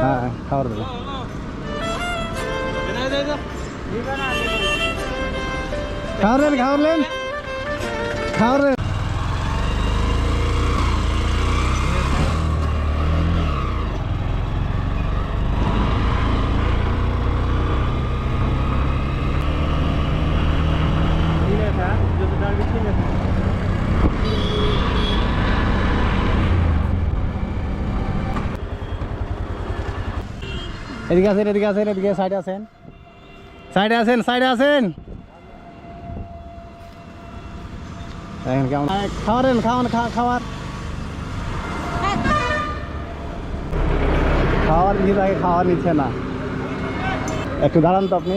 হ্যাঁ খাবার দেবে। খাওয়ালেন খাওয়ালেন খাওয়ালেন। এদিকে আসেন এদিকে আসেন এদিকে সাইডে আসেন সাইডে আসেন সাইডে আসেন। দেখেন কেমন খাওয়ারেন খাওয়ান খাওয়ার খাওয়ার নিচে আগে খাওয়ার নিচ্ছে না। একটু দাঁড়ান তো আপনি,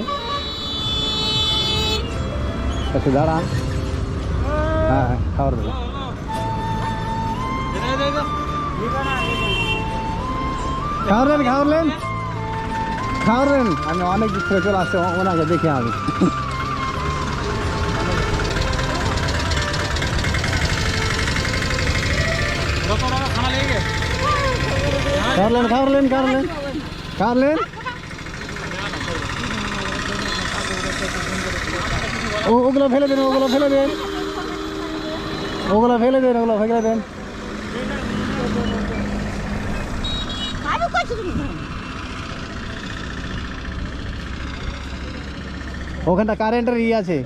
একটু দাঁড়ান। হ্যাঁ খাবার দেবে। খাওয়ালেন খাওয়ালেন খাওয়ালেন। আমি অনেক দিক থেকে চলে আসছি ওনাকে দেখে আমি। খাওয়ালেন খাওয়ালেন খাওয়ালেন খাওয়ালেন। ওগুলো ফেলে দেন ওগুলো ফেলে দেন ওগুলো ফেলে দেন ওগুলো ফেলে দেন। ওখানটা কারেন্টের ইয়ে আছে,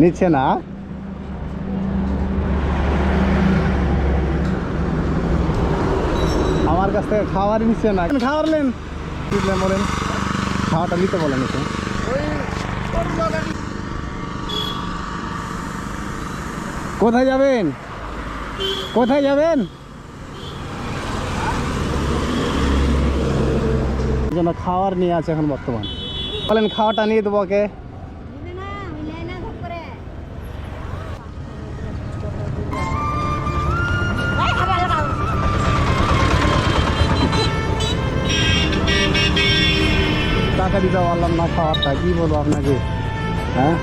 নিচ্ছে না। আমার কাছ থেকে খাওয়ারই নিচ্ছে না। খাওয়ালেন বলেন খাওয়াটা নিতে বলেন। এসে কোথায় যাবেন কোথায় যাবেন? যেন খাওয়ার নিয়ে আছে এখন বর্তমান। বলেন খাওয়াটা নিয়ে দেবো ওকে। টাকা দিতে পারলাম না খাওয়ারটা, কি বলবো আপনাকে। হ্যাঁ